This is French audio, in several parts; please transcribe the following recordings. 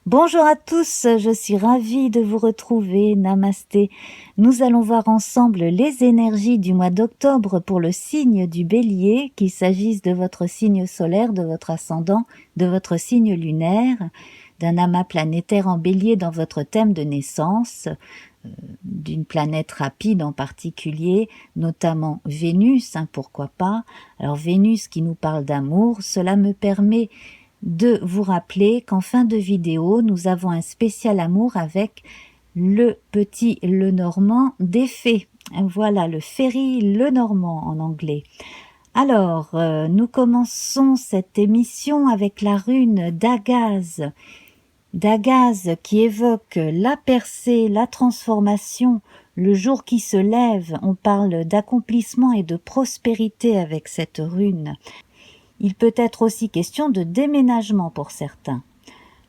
Bonjour à tous, je suis ravie de vous retrouver. Namasté. Nous allons voir ensemble les énergies du mois d'octobre pour le signe du Bélier, qu'il s'agisse de votre signe solaire, de votre ascendant, de votre signe lunaire, d'un amas planétaire en Bélier dans votre thème de naissance, d'une planète rapide en particulier, notamment Vénus, pourquoi pas. Alors Vénus qui nous parle d'amour, cela me permet de vous rappeler qu'en fin de vidéo, nous avons un spécial amour avec le petit Lenormand des fées. Voilà, le Fairy Lenormand en anglais. Alors, nous commençons cette émission avec la rune d'Agaz. D'Agaz qui évoque la percée, la transformation, le jour qui se lève. On parle d'accomplissement et de prospérité avec cette rune. Il peut être aussi question de déménagement pour certains.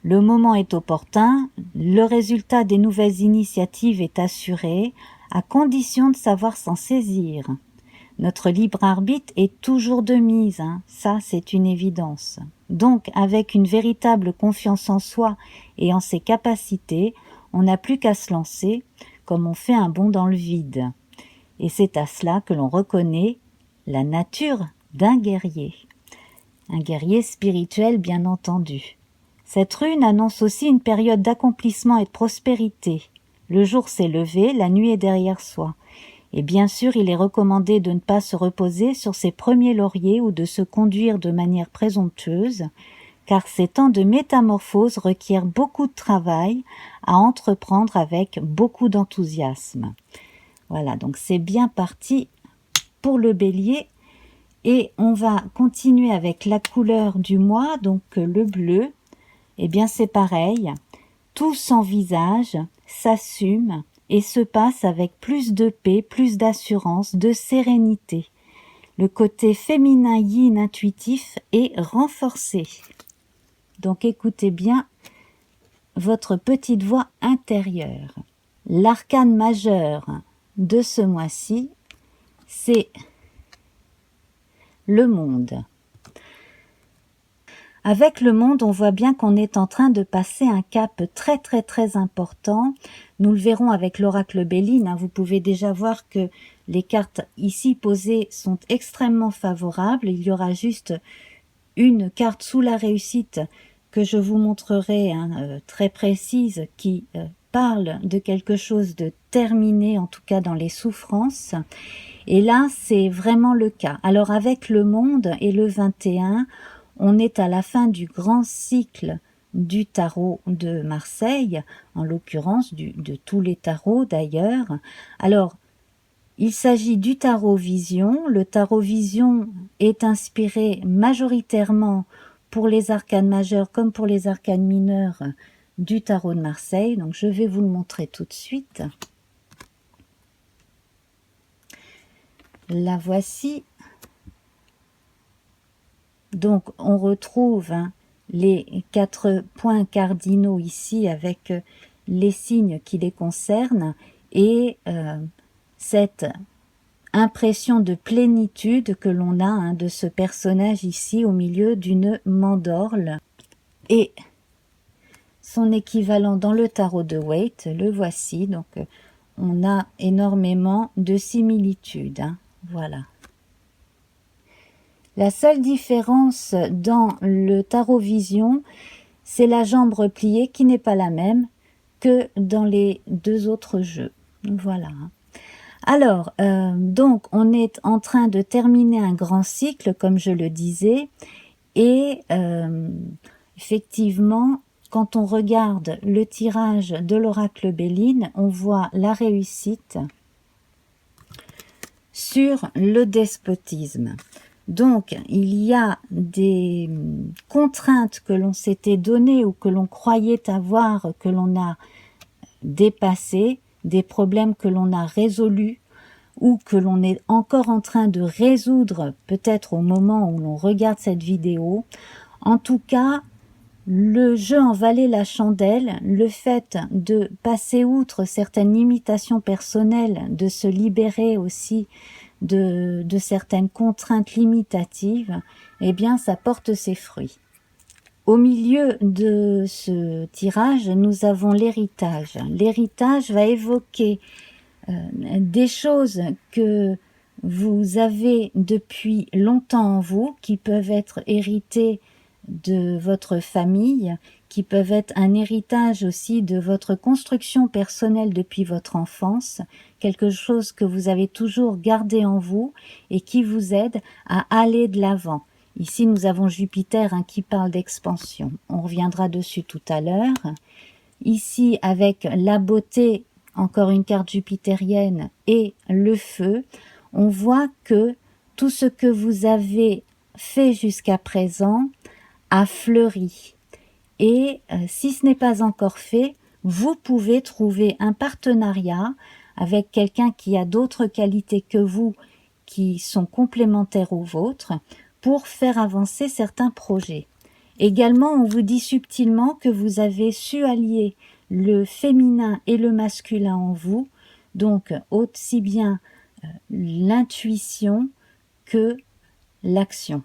Le moment est opportun, le résultat des nouvelles initiatives est assuré, à condition de savoir s'en saisir. Notre libre arbitre est toujours de mise, ça c'est une évidence. Donc avec une véritable confiance en soi et en ses capacités, on n'a plus qu'à se lancer comme on fait un bond dans le vide. Et c'est à cela que l'on reconnaît la nature d'un guerrier. Un guerrier spirituel, bien entendu. Cette rune annonce aussi une période d'accomplissement et de prospérité. Le jour s'est levé, la nuit est derrière soi. Et bien sûr, il est recommandé de ne pas se reposer sur ses premiers lauriers ou de se conduire de manière présomptueuse, car ces temps de métamorphose requièrent beaucoup de travail à entreprendre avec beaucoup d'enthousiasme. Voilà, donc c'est bien parti pour le Bélier. Et on va continuer avec la couleur du mois, donc le bleu. Eh bien c'est pareil, tout s'envisage, s'assume et se passe avec plus de paix, plus d'assurance, de sérénité. Le côté féminin yin intuitif est renforcé. Donc écoutez bien votre petite voix intérieure. L'arcane majeur de ce mois-ci, c'est le monde. Avec le monde, on voit bien qu'on est en train de passer un cap très très très important. Nous le verrons avec l'oracle Béline. Vous pouvez déjà voir que les cartes ici posées sont extrêmement favorables. Il y aura juste une carte sous la réussite que je vous montrerai très précise qui parle de quelque chose de terminé, en tout cas dans les souffrances. Et là, c'est vraiment le cas. Alors avec le monde et le 21, on est à la fin du grand cycle du tarot de Marseille, en l'occurrence de tous les tarots d'ailleurs. Alors, il s'agit du tarot Vision. Le tarot Vision est inspiré majoritairement pour les arcanes majeures comme pour les arcanes mineures du tarot de Marseille. Donc, je vais vous le montrer tout de suite. La voici. Donc, on retrouve les 4 points cardinaux ici avec les signes qui les concernent et cette impression de plénitude que l'on a de ce personnage ici au milieu d'une mandorle. Et son équivalent dans le tarot de Waite, le voici. Donc, on a énormément de similitudes. Voilà. La seule différence dans le tarot Vision, c'est la jambe repliée qui n'est pas la même que dans les deux autres jeux. Voilà. Alors, donc, on est en train de terminer un grand cycle, comme je le disais, et effectivement, quand on regarde le tirage de l'oracle Béline, on voit la réussite sur le despotisme. Donc, il y a des contraintes que l'on s'était données ou que l'on croyait avoir, que l'on a dépassées, des problèmes que l'on a résolus ou que l'on est encore en train de résoudre peut-être au moment où l'on regarde cette vidéo. En tout cas, le jeu en valait la chandelle, le fait de passer outre certaines limitations personnelles, de se libérer aussi de certaines contraintes limitatives, eh bien ça porte ses fruits. Au milieu de ce tirage, nous avons l'héritage. L'héritage va évoquer des choses que vous avez depuis longtemps en vous, qui peuvent être héritées de votre famille, qui peuvent être un héritage aussi de votre construction personnelle depuis votre enfance, quelque chose que vous avez toujours gardé en vous et qui vous aide à aller de l'avant. Ici, nous avons Jupiter qui parle d'expansion. On reviendra dessus tout à l'heure. Ici, avec la beauté, encore une carte jupitérienne, et le feu, on voit que tout ce que vous avez fait jusqu'à présent a fleuri. Et si ce n'est pas encore fait, vous pouvez trouver un partenariat avec quelqu'un qui a d'autres qualités que vous, qui sont complémentaires aux vôtres, pour faire avancer certains projets. Également, on vous dit subtilement que vous avez su allier le féminin et le masculin en vous, donc aussi bien l'intuition que l'action.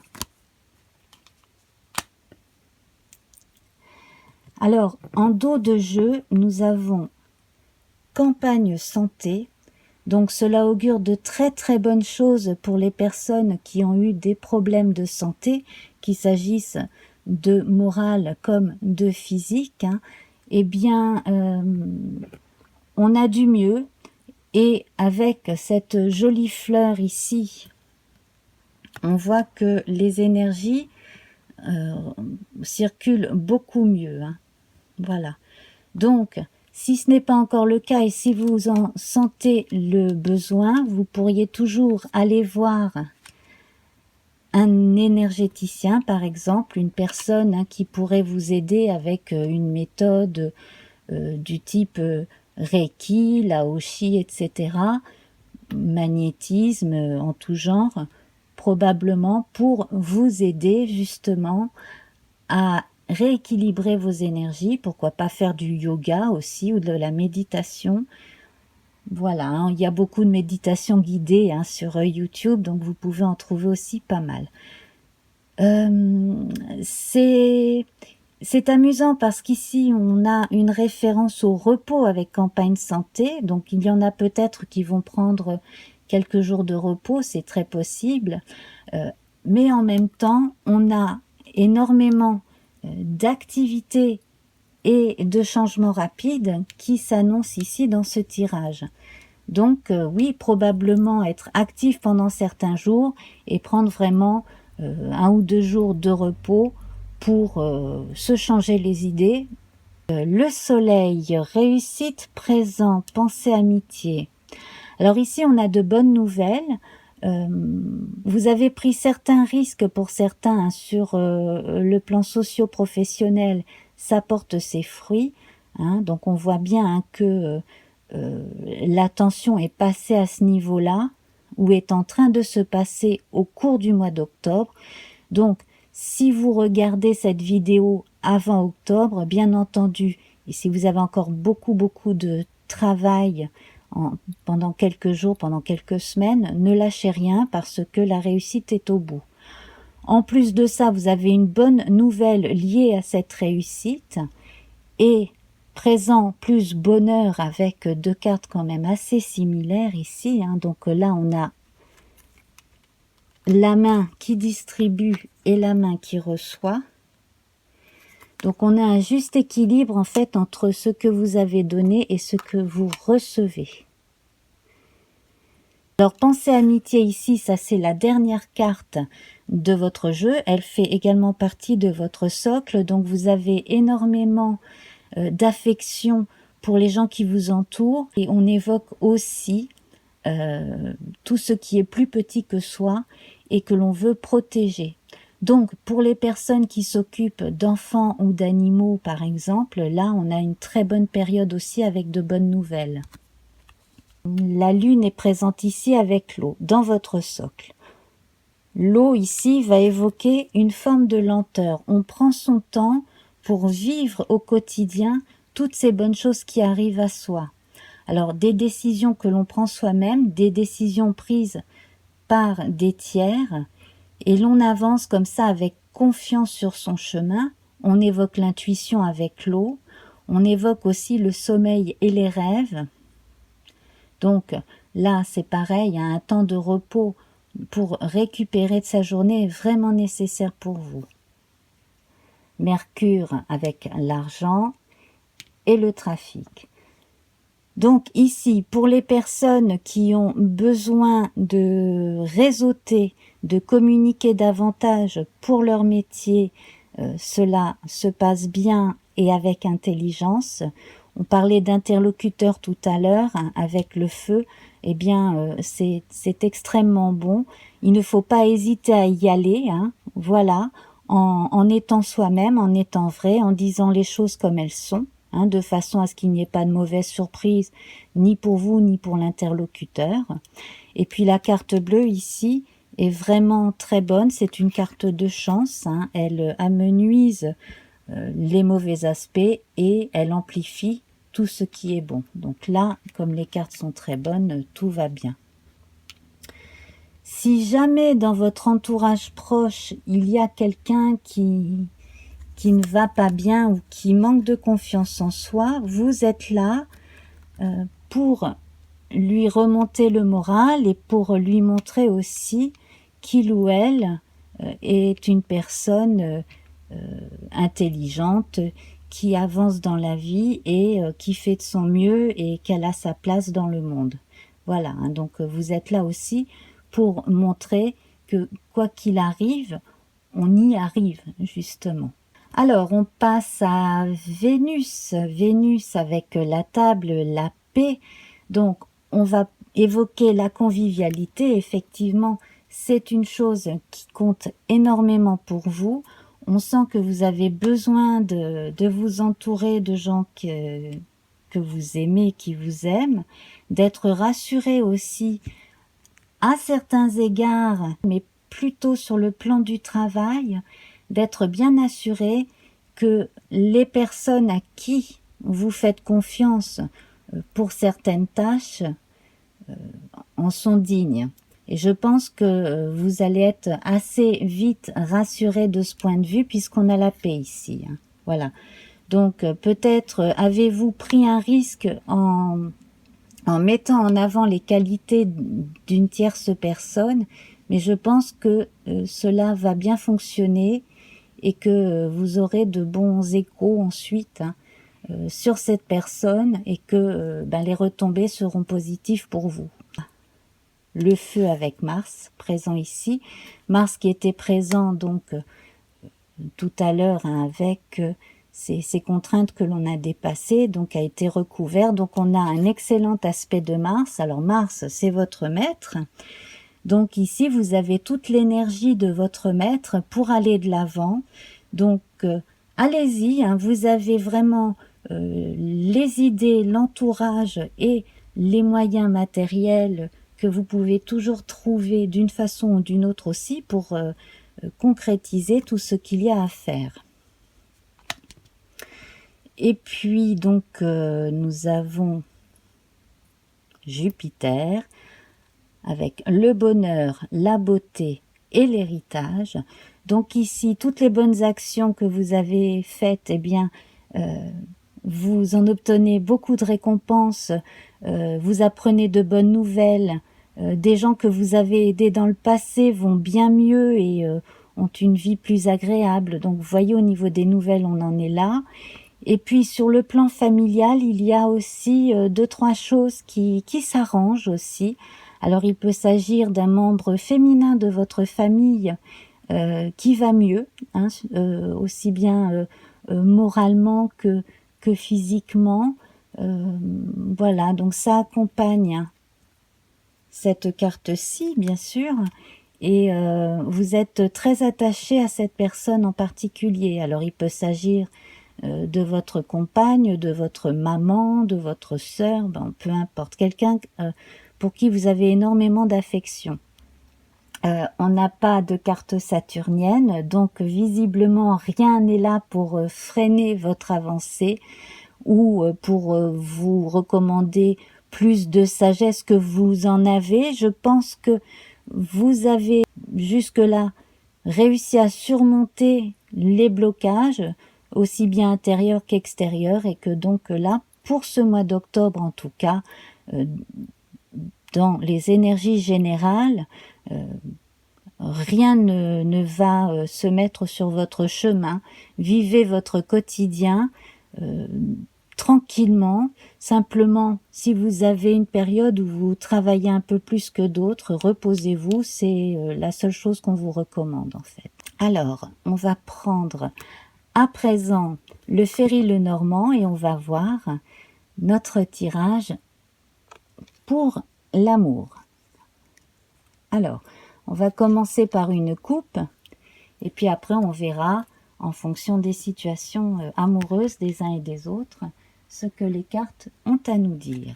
Alors, en dos de jeu, nous avons campagne santé. Donc cela augure de très très bonnes choses pour les personnes qui ont eu des problèmes de santé, qu'il s'agisse de morale comme de physique. Eh bien, on a du mieux. Et avec cette jolie fleur ici, on voit que les énergies circulent beaucoup mieux. Voilà. Donc, si ce n'est pas encore le cas et si vous en sentez le besoin, vous pourriez toujours aller voir un énergéticien, par exemple, une personne qui pourrait vous aider avec une méthode du type Reiki, Laoshi, etc., magnétisme en tout genre, probablement pour vous aider justement à rééquilibrer vos énergies. Pourquoi pas faire du yoga aussi ou de la méditation. Voilà, il y a beaucoup de méditations guidées sur YouTube, donc vous pouvez en trouver aussi pas mal. C'est amusant parce qu'ici on a une référence au repos avec campagne santé, donc il y en a peut-être qui vont prendre quelques jours de repos, c'est très possible, mais en même temps on a énormément d'activités et de changements rapides qui s'annoncent ici dans ce tirage. Donc oui, probablement être actif pendant certains jours et prendre vraiment 1 ou 2 jours de repos pour se changer les idées. Le soleil, réussite, présent, pensée, amitié. Alors ici, on a de bonnes nouvelles. Vous avez pris certains risques pour certains sur le plan socio-professionnel, ça porte ses fruits. Donc on voit bien que l'attention est passée à ce niveau-là, ou est en train de se passer au cours du mois d'octobre. Donc, si vous regardez cette vidéo avant octobre, bien entendu, et si vous avez encore beaucoup de travail pendant quelques jours, pendant quelques semaines, ne lâchez rien parce que la réussite est au bout. En plus de ça, vous avez une bonne nouvelle liée à cette réussite et présent plus bonheur avec 2 cartes quand même assez similaires ici. Donc là, on a la main qui distribue et la main qui reçoit. Donc on a un juste équilibre en fait entre ce que vous avez donné et ce que vous recevez. Alors pensée amitié ici, ça c'est la dernière carte de votre jeu. Elle fait également partie de votre socle. Donc vous avez énormément d'affection pour les gens qui vous entourent. Et on évoque aussi tout ce qui est plus petit que soi et que l'on veut protéger. Donc, pour les personnes qui s'occupent d'enfants ou d'animaux, par exemple, là, on a une très bonne période aussi avec de bonnes nouvelles. La lune est présente ici avec l'eau, dans votre socle. L'eau, ici, va évoquer une forme de lenteur. On prend son temps pour vivre au quotidien toutes ces bonnes choses qui arrivent à soi. Alors, des décisions que l'on prend soi-même, des décisions prises par des tiers, et l'on avance comme ça avec confiance sur son chemin, On évoque l'intuition avec l'eau. On évoque aussi le sommeil et les rêves. Donc là, c'est pareil, un temps de repos pour récupérer de sa journée est vraiment nécessaire pour vous. Mercure avec l'argent et le trafic. Donc ici, pour les personnes qui ont besoin de réseauter, de communiquer davantage pour leur métier, cela se passe bien et avec intelligence. On parlait d'interlocuteur tout à l'heure, hein, avec le feu, eh bien c'est extrêmement bon. Il ne faut pas hésiter à y aller, hein, voilà, en étant soi-même, en étant vrai, en disant les choses comme elles sont. Hein, de façon à ce qu'il n'y ait pas de mauvaise surprise, ni pour vous, ni pour l'interlocuteur. Et puis la carte bleue ici est vraiment très bonne, c'est une carte de chance, hein. Elle amenuise les mauvais aspects et elle amplifie tout ce qui est bon. Donc là, comme les cartes sont très bonnes, tout va bien. Si jamais dans votre entourage proche, il y a quelqu'un qui ne va pas bien ou qui manque de confiance en soi, vous êtes là pour lui remonter le moral et pour lui montrer aussi qu'il ou elle est une personne intelligente, qui avance dans la vie et qui fait de son mieux et qu'elle a sa place dans le monde. Voilà, hein, donc vous êtes là aussi pour montrer que quoi qu'il arrive, on y arrive justement. Alors, on passe à Vénus. Vénus avec la table, la paix. Donc, on va évoquer la convivialité. Effectivement, c'est une chose qui compte énormément pour vous. On sent que vous avez besoin de vous entourer de gens que vous aimez, qui vous aiment, d'être rassuré aussi à certains égards, mais plutôt sur le plan du travail, d'être bien assuré que les personnes à qui vous faites confiance pour certaines tâches en sont dignes. Et je pense que vous allez être assez vite rassuré de ce point de vue puisqu'on a la paix ici. Voilà. Donc peut-être avez-vous pris un risque en mettant en avant les qualités d'une tierce personne, mais je pense que cela va bien fonctionner et que vous aurez de bons échos ensuite sur cette personne et que les retombées seront positives pour vous. Le feu avec Mars, présent ici. Mars qui était présent donc tout à l'heure avec ces contraintes que l'on a dépassées, donc a été recouvert. Donc on a un excellent aspect de Mars. Alors Mars, c'est votre maître. Donc ici, vous avez toute l'énergie de votre maître pour aller de l'avant. Donc allez-y, hein, vous avez vraiment les idées, l'entourage et les moyens matériels que vous pouvez toujours trouver d'une façon ou d'une autre aussi pour concrétiser tout ce qu'il y a à faire. Et puis donc nous avons Jupiter avec le bonheur, la beauté et l'héritage. Donc ici, toutes les bonnes actions que vous avez faites, eh bien, vous en obtenez beaucoup de récompenses, vous apprenez de bonnes nouvelles, des gens que vous avez aidés dans le passé vont bien mieux et ont une vie plus agréable. Donc vous voyez, au niveau des nouvelles, on en est là. Et puis sur le plan familial, il y a aussi deux, trois choses qui s'arrangent aussi. Alors il peut s'agir d'un membre féminin de votre famille qui va mieux, hein, aussi bien moralement que physiquement. Voilà, donc ça accompagne cette carte-ci, bien sûr, et vous êtes très attaché à cette personne en particulier. Alors il peut s'agir de votre compagne, de votre maman, de votre sœur, peu importe, quelqu'un pour qui vous avez énormément d'affection. On n'a pas de carte saturnienne, donc visiblement rien n'est là pour freiner votre avancée ou pour vous recommander plus de sagesse que vous en avez. Je pense que vous avez jusque-là réussi à surmonter les blocages. aussi bien intérieur qu'extérieur, et que donc là, pour ce mois d'octobre en tout cas, dans les énergies générales, rien ne va se mettre sur votre chemin. Vivez votre quotidien tranquillement. Simplement, si vous avez une période où vous travaillez un peu plus que d'autres, reposez-vous. C'est la seule chose qu'on vous recommande en fait. Alors, on va prendre à présent le Ferry Lenormand et on va voir notre tirage pour l'amour. Alors, on va commencer par une coupe et puis après on verra en fonction des situations amoureuses des uns et des autres ce que les cartes ont à nous dire.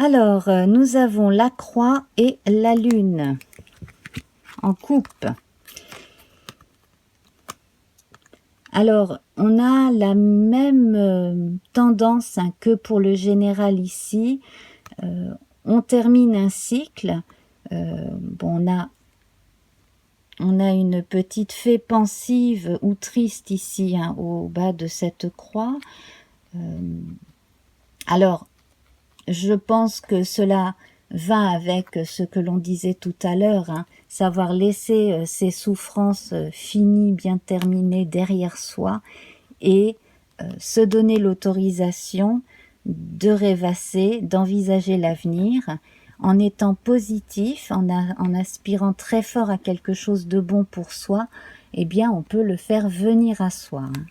Alors, nous avons la croix et la lune en coupe. Alors, on a la même tendance que pour le général ici. On termine un cycle. Bon, on a une petite fée pensive ou triste ici, hein, au bas de cette croix. Alors, je pense que cela va avec ce que l'on disait tout à l'heure, hein, savoir laisser ses souffrances finies, bien terminées derrière soi et se donner l'autorisation de rêvasser, d'envisager l'avenir en étant positif, en aspirant très fort à quelque chose de bon pour soi. Eh bien, on peut le faire venir à soi. Hein.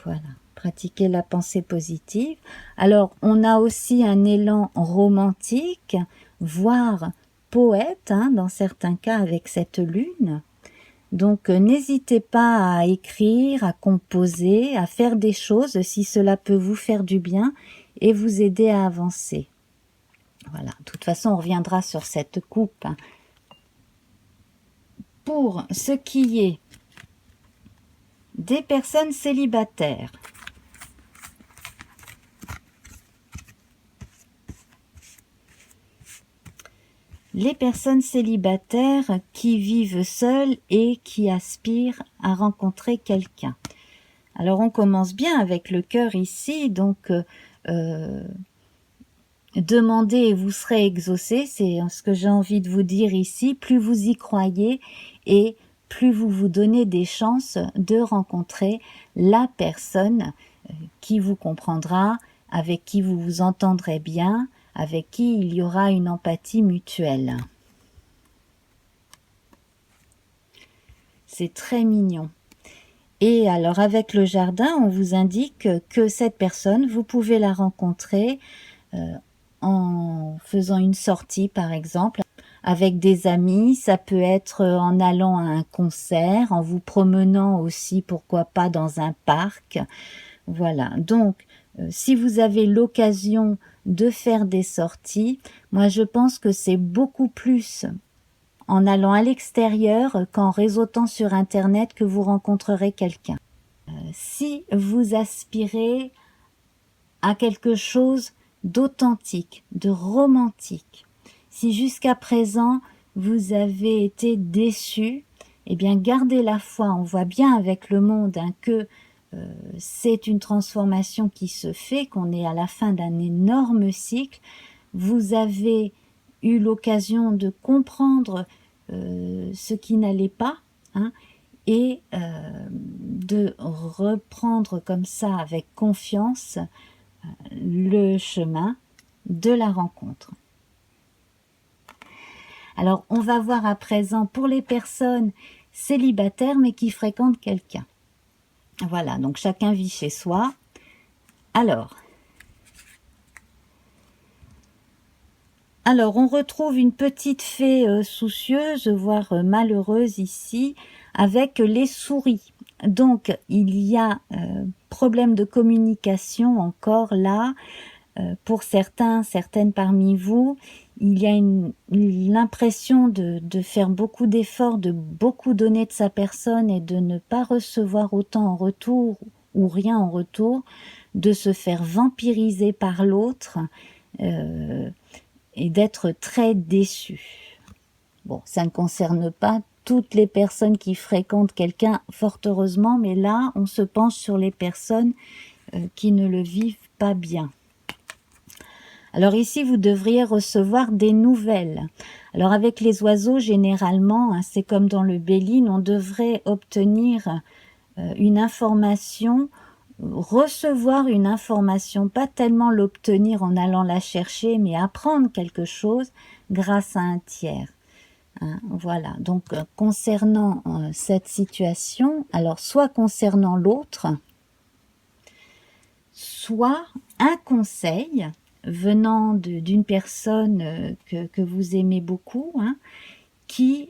Voilà. Pratiquer la pensée positive. Alors, on a aussi un élan romantique, voire poète, hein, dans certains cas avec cette lune. Donc, n'hésitez pas à écrire, à composer, à faire des choses si cela peut vous faire du bien et vous aider à avancer. Voilà. De toute façon, on reviendra sur cette coupe. Hein. Pour ce qui est des personnes célibataires, les personnes célibataires qui vivent seules et qui aspirent à rencontrer quelqu'un. Alors on commence bien avec le cœur ici, donc demandez et vous serez exaucé, c'est ce que j'ai envie de vous dire ici. Plus vous y croyez et plus vous vous donnez des chances de rencontrer la personne qui vous comprendra, avec qui vous vous entendrez bien, avec qui il y aura une empathie mutuelle. C'est très mignon. Et alors avec le jardin, on vous indique que cette personne, vous pouvez la rencontrer en faisant une sortie par exemple, avec des amis, ça peut être en allant à un concert, en vous promenant aussi, pourquoi pas dans un parc. Voilà, donc si vous avez l'occasion de faire des sorties, moi je pense que c'est beaucoup plus en allant à l'extérieur qu'en réseautant sur internet que vous rencontrerez quelqu'un. Si vous aspirez à quelque chose d'authentique, de romantique, si jusqu'à présent vous avez été déçu, eh bien gardez la foi. On voit bien avec le monde hein, que c'est une transformation qui se fait, qu'on est à la fin d'un énorme cycle. Vous avez eu l'occasion de comprendre ce qui n'allait pas, hein, et de reprendre comme ça avec confiance le chemin de la rencontre. Alors, on va voir à présent pour les personnes célibataires mais qui fréquentent quelqu'un. Voilà, donc chacun vit chez soi. Alors, on retrouve une petite fée soucieuse, voire malheureuse ici, avec les souris. Donc, il y a problème de communication encore là. Pour certaines parmi vous, il y a l'impression de faire beaucoup d'efforts, de beaucoup donner de sa personne et de ne pas recevoir autant en retour, ou rien en retour, de se faire vampiriser par l'autre et d'être très déçu. Bon, ça ne concerne pas toutes les personnes qui fréquentent quelqu'un, fort heureusement, mais là, on se penche sur les personnes qui ne le vivent pas bien. Alors ici, vous devriez recevoir des nouvelles. Alors avec les oiseaux, généralement, hein, c'est comme dans le Béline, on devrait obtenir une information, recevoir une information, pas tellement l'obtenir en allant la chercher, mais apprendre quelque chose grâce à un tiers. Hein, voilà, donc concernant cette situation, alors soit concernant l'autre, soit un conseil venant d'une personne que vous aimez beaucoup, hein, qui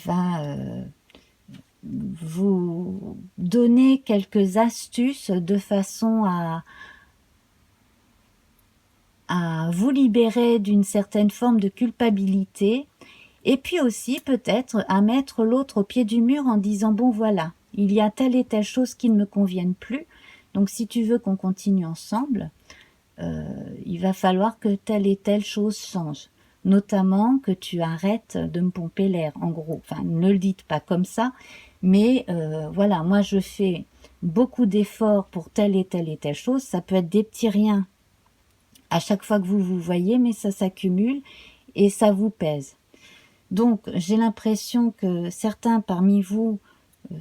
va vous donner quelques astuces de façon à vous libérer d'une certaine forme de culpabilité, et puis aussi peut-être à mettre l'autre au pied du mur en disant « bon voilà, il y a telle et telle chose qui ne me conviennent plus, donc si tu veux qu'on continue ensemble, il va falloir que telle et telle chose change. Notamment que tu arrêtes de me pomper l'air, en gros. Enfin, ne le dites pas comme ça, mais voilà, moi je fais beaucoup d'efforts pour telle et telle et telle chose. Ça peut être des petits riens à chaque fois que vous vous voyez, mais ça s'accumule et ça vous pèse. Donc, j'ai l'impression que certains parmi vous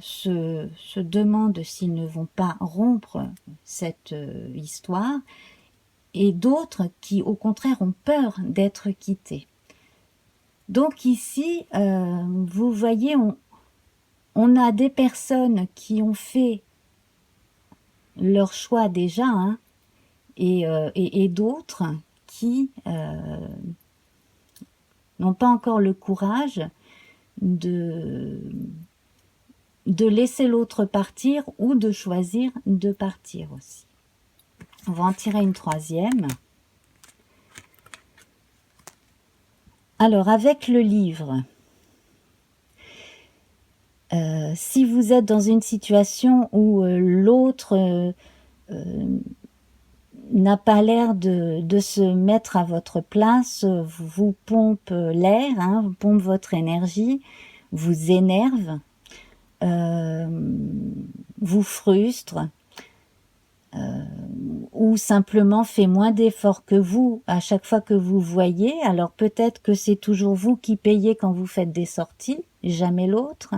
se demandent s'ils ne vont pas rompre cette histoire, et d'autres qui, au contraire, ont peur d'être quittés. Donc ici, vous voyez, on a des personnes qui ont fait leur choix déjà, hein, et d'autres qui n'ont pas encore le courage de laisser l'autre partir ou de choisir de partir aussi. On va en tirer une troisième. Alors, avec le livre, si vous êtes dans une situation où l'autre n'a pas l'air de se mettre à votre place, vous pompe l'air, hein, vous pompe votre énergie, vous énerve, vous frustre, ou simplement fait moins d'efforts que vous à chaque fois que vous voyez. Alors peut-être que c'est toujours vous qui payez quand vous faites des sorties, jamais l'autre,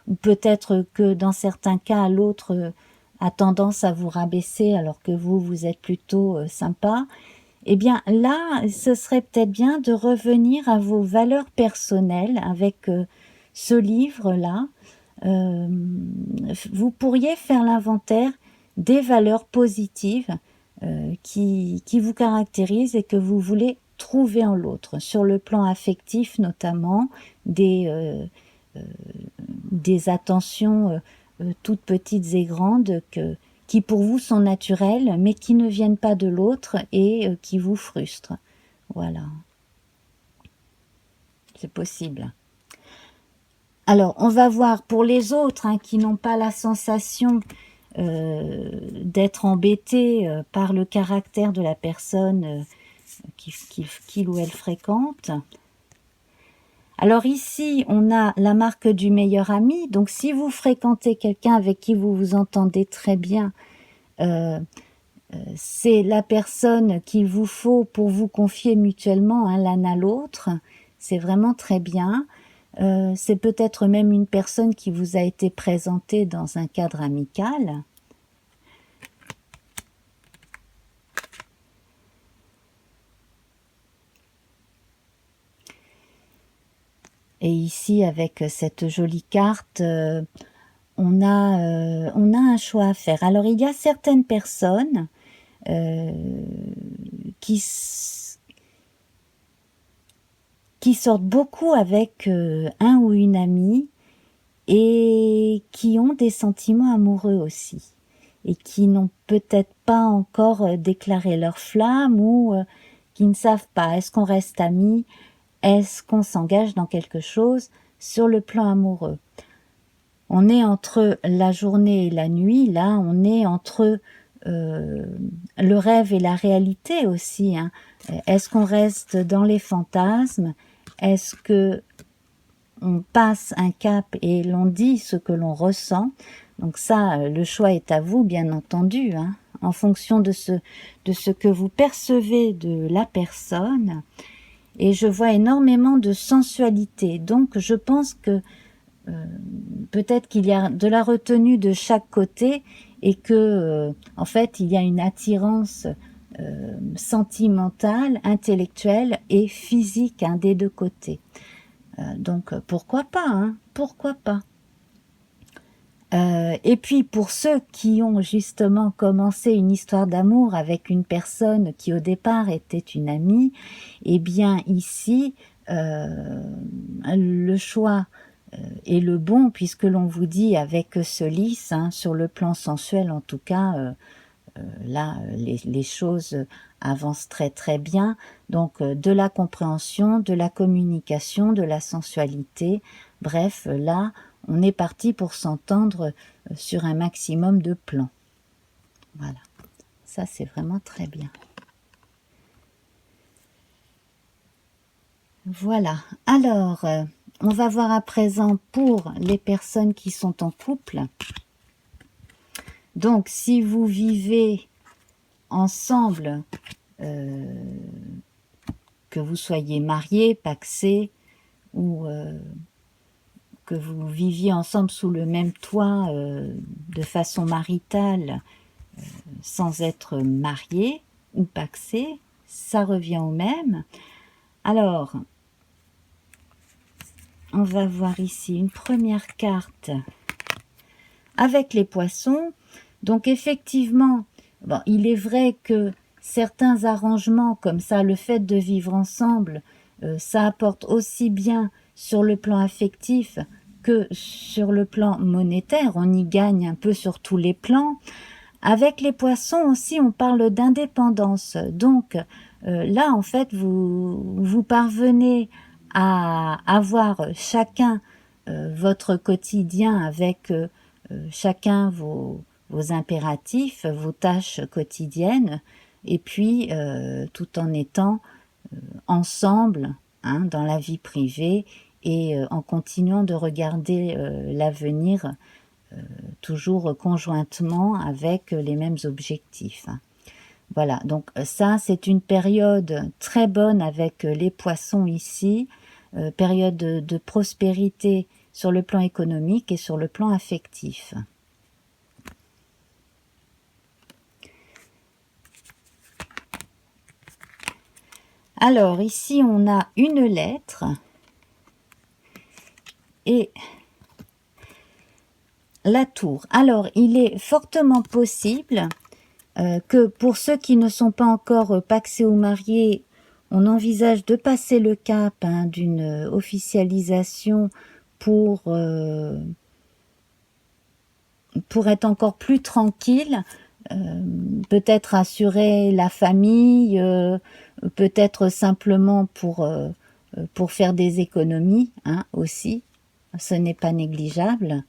ou peut-être que dans certains cas l'autre a tendance à vous rabaisser alors que vous êtes plutôt sympa. Eh bien là, ce serait peut-être bien de revenir à vos valeurs personnelles avec ce livre-là. Vous pourriez faire l'inventaire des valeurs positives qui vous caractérisent et que vous voulez trouver en l'autre, sur le plan affectif notamment, des attentions toutes petites et grandes qui pour vous sont naturelles, mais qui ne viennent pas de l'autre et qui vous frustrent. Voilà. C'est possible. Alors, on va voir pour les autres hein, qui n'ont pas la sensation d'être embêtés par le caractère de la personne qu'il ou elle fréquente. Alors ici, on a la marque du meilleur ami. Donc, si vous fréquentez quelqu'un avec qui vous vous entendez très bien, c'est la personne qu'il vous faut pour vous confier mutuellement hein, l'un à l'autre. C'est vraiment très bien. C'est peut-être même une personne qui vous a été présentée dans un cadre amical. Et ici, avec cette jolie carte, on a un choix à faire. Alors, il y a certaines personnes qui sortent beaucoup avec un ou une amie et qui ont des sentiments amoureux aussi et qui n'ont peut-être pas encore déclaré leur flamme ou qui ne savent pas, est-ce qu'on reste amis, est-ce qu'on s'engage dans quelque chose sur le plan amoureux. on est entre la journée et la nuit, là on est entre le rêve et la réalité aussi, hein. Est-ce qu'on reste dans les fantasmes? Est-ce que on passe un cap et l'on dit ce que l'on ressent? Donc ça, le choix est à vous, bien entendu, hein, en fonction de ce que vous percevez de la personne. Et je vois énormément de sensualité. Donc je pense que peut-être qu'il y a de la retenue de chaque côté et que, en fait, il y a une attirance sentimentale, intellectuelle et physique, hein, des deux côtés. Donc pourquoi pas, hein, pourquoi pas. Et puis pour ceux qui ont justement commencé une histoire d'amour avec une personne qui au départ était une amie, eh bien ici le choix est le bon, puisque l'on vous dit avec ce lys, hein, sur le plan sensuel en tout cas, là les choses avancent très très bien. Donc de la compréhension, de la communication, de la sensualité, bref, là on est parti pour s'entendre sur un maximum de plans. Voilà, ça c'est vraiment très bien. Voilà, alors on va voir à présent pour les personnes qui sont en couple. Donc si vous vivez ensemble, que vous soyez mariés, pacsés, ou que vous viviez ensemble sous le même toit de façon maritale, sans être mariés ou pacsés, ça revient au même. Alors, on va voir ici une première carte avec les poissons. Donc effectivement, bon, il est vrai que certains arrangements comme ça, le fait de vivre ensemble, ça apporte aussi bien sur le plan affectif que sur le plan monétaire. On y gagne un peu sur tous les plans. Avec les poissons aussi, on parle d'indépendance. Donc là, en fait, vous parvenez à avoir chacun votre quotidien avec chacun vos impératifs, vos tâches quotidiennes, et puis tout en étant ensemble, hein, dans la vie privée, et en continuant de regarder l'avenir toujours conjointement avec les mêmes objectifs. Voilà, donc ça c'est une période très bonne avec les poissons ici, période de prospérité sur le plan économique et sur le plan affectif. Alors ici on a une lettre et la tour. Alors il est fortement possible que pour ceux qui ne sont pas encore pacsés ou mariés, on envisage de passer le cap, hein, d'une officialisation pour être encore plus tranquille, peut-être assurer la famille, peut-être simplement pour faire des économies, hein, aussi, ce n'est pas négligeable.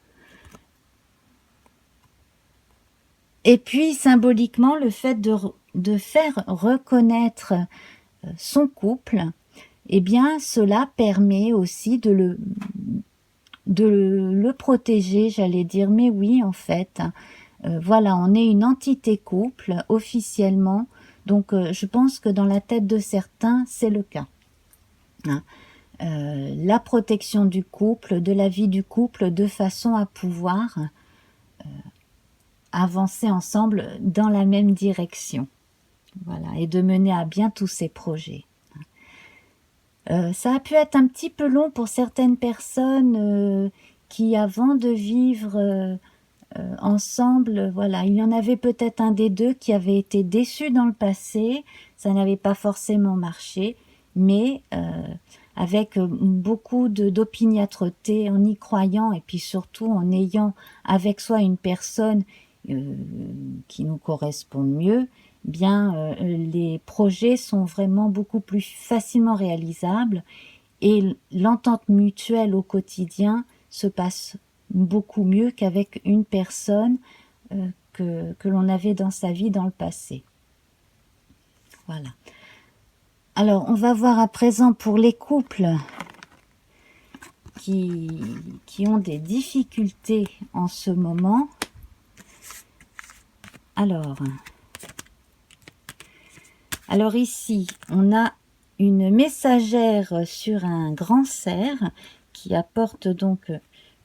Et puis symboliquement, le fait de faire reconnaître son couple, eh bien cela permet aussi de le protéger, j'allais dire, mais oui en fait, voilà, on est une entité couple officiellement, donc je pense que dans la tête de certains c'est le cas, hein. La protection du couple, de la vie du couple, de façon à pouvoir avancer ensemble dans la même direction, voilà, et de mener à bien tous ces projets. Ça a pu être un petit peu long pour certaines personnes qui, avant de vivre ensemble, voilà, il y en avait peut-être un des deux qui avait été déçu dans le passé, ça n'avait pas forcément marché, mais avec beaucoup d'opiniâtreté, en y croyant, et puis surtout en ayant avec soi une personne qui nous correspond mieux, bien les projets sont vraiment beaucoup plus facilement réalisables et l'entente mutuelle au quotidien se passe beaucoup mieux qu'avec une personne que l'on avait dans sa vie dans le passé. Voilà. Alors, on va voir à présent pour les couples qui ont des difficultés en ce moment. Alors ici, on a une messagère sur un grand cerf qui apporte donc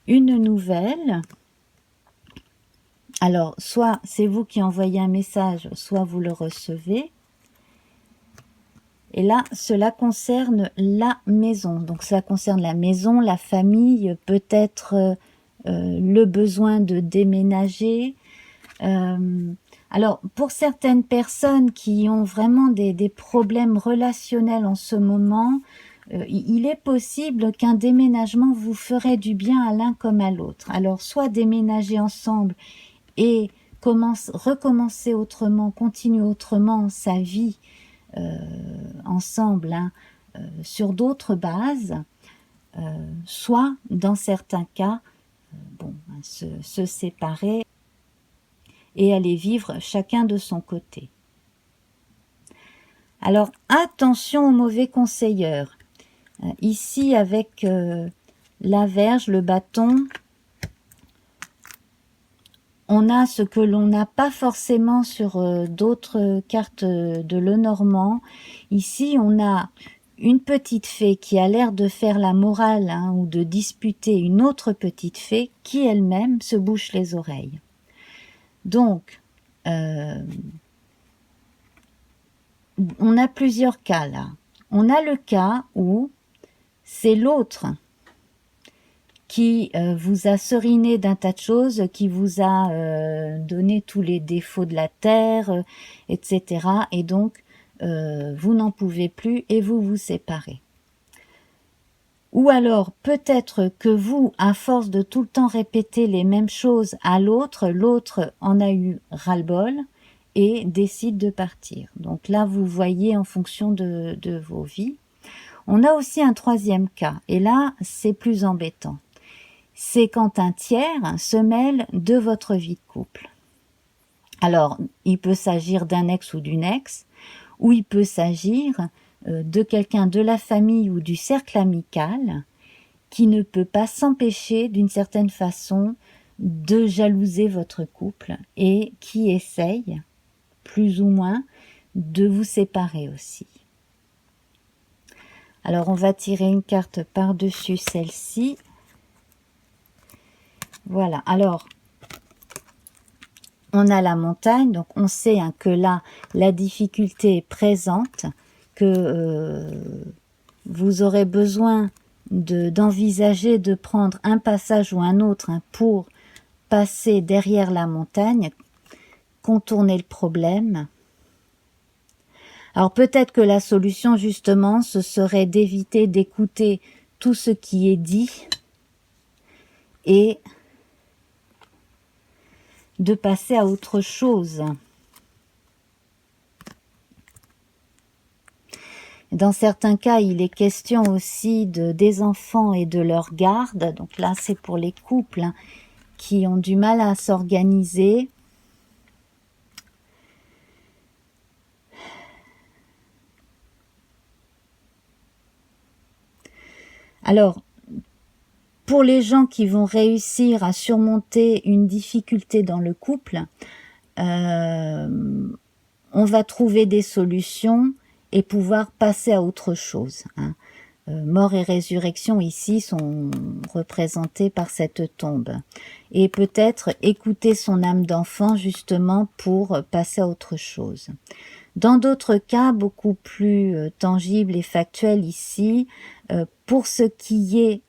une nouvelle. Alors, soit c'est vous qui envoyez un message, soit vous le recevez. Et là, cela concerne la maison. Donc, cela concerne la maison, la famille, peut-être le besoin de déménager. Alors, pour certaines personnes qui ont vraiment des problèmes relationnels en ce moment, il est possible qu'un déménagement vous ferait du bien à l'un comme à l'autre. Alors, soit déménager ensemble et recommencer autrement, continuer autrement sa vie ensemble, sur d'autres bases, soit, dans certains cas, se séparer et aller vivre chacun de son côté. Alors, attention aux mauvais conseilleurs. Ici, avec la verge, le bâton, on a ce que l'on n'a pas forcément sur d'autres cartes de Lenormand. Ici, on a une petite fée qui a l'air de faire la morale ou de disputer une autre petite fée qui elle-même se bouche les oreilles. Donc, on a plusieurs cas là. On a le cas où c'est l'autre qui vous a seriné d'un tas de choses, qui vous a donné tous les défauts de la terre, etc. Et donc, vous n'en pouvez plus et vous vous séparez. Ou alors, peut-être que vous, à force de tout le temps répéter les mêmes choses à l'autre, l'autre en a eu ras-le-bol et décide de partir. Donc là, vous voyez en fonction de vos vies. On a aussi un troisième cas, et là, c'est plus embêtant. C'est quand un tiers se mêle de votre vie de couple. Alors, il peut s'agir d'un ex ou d'une ex, ou il peut s'agir de quelqu'un de la famille ou du cercle amical qui ne peut pas s'empêcher d'une certaine façon de jalouser votre couple et qui essaye, plus ou moins, de vous séparer aussi. Alors, on va tirer une carte par-dessus celle-ci. Voilà, alors, on a la montagne, donc on sait que là, la difficulté est présente, que vous aurez besoin d'envisager de prendre un passage ou un autre pour passer derrière la montagne, contourner le problème. Alors peut-être que la solution justement, ce serait d'éviter d'écouter tout ce qui est dit et de passer à autre chose. Dans certains cas, il est question aussi des enfants et de leur garde. Donc là, c'est pour les couples qui ont du mal à s'organiser. Alors, pour les gens qui vont réussir à surmonter une difficulté dans le couple, on va trouver des solutions et pouvoir passer à autre chose. Mort et résurrection ici sont représentés par cette tombe. Et peut-être écouter son âme d'enfant justement pour passer à autre chose. Dans d'autres cas, beaucoup plus tangibles et factuels ici, pour ce qui est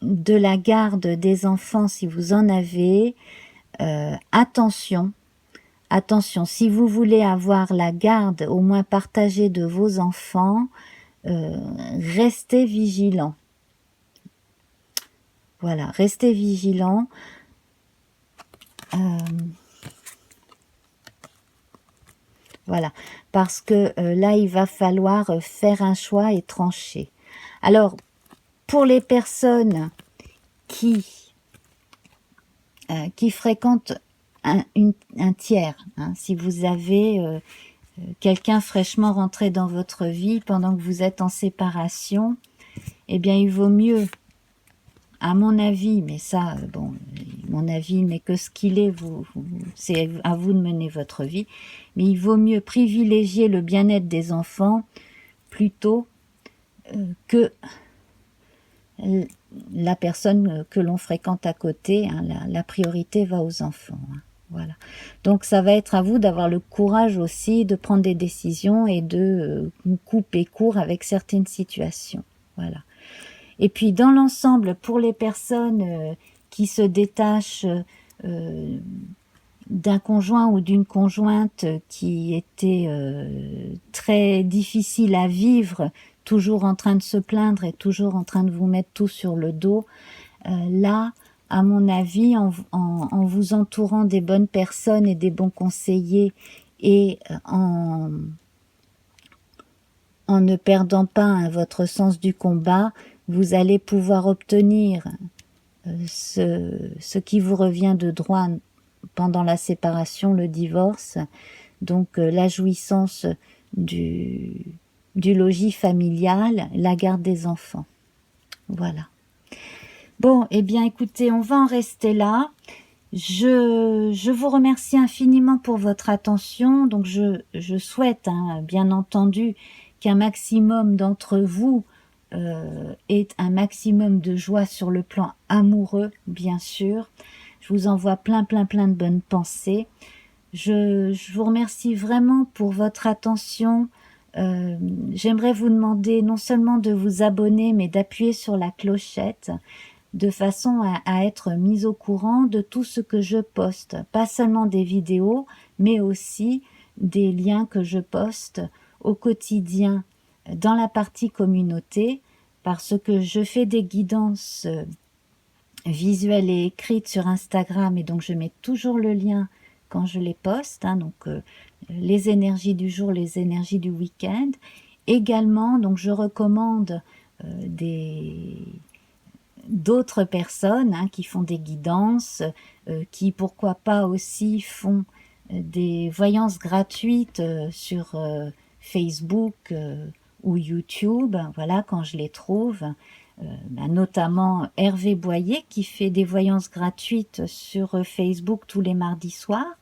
de la garde des enfants, si vous en avez, attention, si vous voulez avoir la garde au moins partagée de vos enfants, restez vigilants. Voilà, restez vigilants. Voilà, parce que là, il va falloir faire un choix et trancher. Alors, pour les personnes qui qui fréquente un tiers. Hein. Si vous avez quelqu'un fraîchement rentré dans votre vie pendant que vous êtes en séparation, eh bien il vaut mieux, à mon avis, mais ça, bon, mon avis n'est que ce qu'il est, c'est à vous de mener votre vie, mais il vaut mieux privilégier le bien-être des enfants plutôt que la personne que l'on fréquente à côté. Hein, la priorité va aux enfants. Hein, voilà. Donc ça va être à vous d'avoir le courage aussi de prendre des décisions et de couper court avec certaines situations. Voilà. Et puis dans l'ensemble, pour les personnes qui se détachent d'un conjoint ou d'une conjointe qui était très difficile à vivre, toujours en train de se plaindre et toujours en train de vous mettre tout sur le dos, là, à mon avis, en vous entourant des bonnes personnes et des bons conseillers et en ne perdant pas hein, votre sens du combat, vous allez pouvoir obtenir ce qui vous revient de droit pendant la séparation, le divorce, donc la jouissance du logis familial, la garde des enfants. Voilà. Bon, eh bien écoutez, on va en rester là. Je vous remercie infiniment pour votre attention. Donc je souhaite, hein, bien entendu, qu'un maximum d'entre vous ait un maximum de joie sur le plan amoureux, bien sûr. Je vous envoie plein de bonnes pensées. Je vous remercie vraiment pour votre attention. J'aimerais vous demander non seulement de vous abonner, mais d'appuyer sur la clochette de façon à être mis au courant de tout ce que je poste. Pas seulement des vidéos, mais aussi des liens que je poste au quotidien dans la partie communauté, parce que je fais des guidances visuelles et écrites sur Instagram, et donc je mets toujours le lien quand je les poste, hein, donc les énergies du jour, les énergies du week-end. Également, donc je recommande d'autres personnes hein, qui font des guidances, qui pourquoi pas aussi font des voyances gratuites sur Facebook ou YouTube, voilà, quand je les trouve, notamment Hervé Boyer qui fait des voyances gratuites sur Facebook tous les mardis soirs.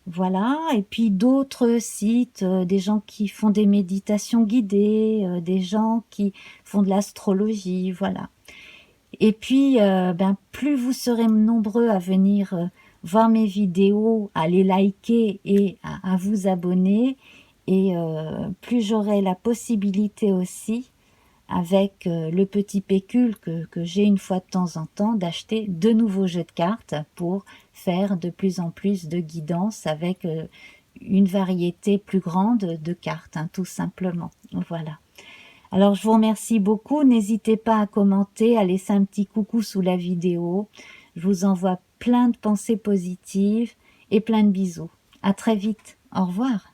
Voilà, et puis d'autres sites, des gens qui font des méditations guidées, des gens qui font de l'astrologie, voilà. Et puis, plus vous serez nombreux à venir voir mes vidéos, à les liker et à vous abonner, et plus j'aurai la possibilité aussi, avec le petit pécule que j'ai une fois de temps en temps, d'acheter de nouveaux jeux de cartes pour faire de plus en plus de guidance avec une variété plus grande de cartes, hein, tout simplement. Voilà. Alors, je vous remercie beaucoup. N'hésitez pas à commenter, à laisser un petit coucou sous la vidéo. Je vous envoie plein de pensées positives et plein de bisous. À très vite. Au revoir.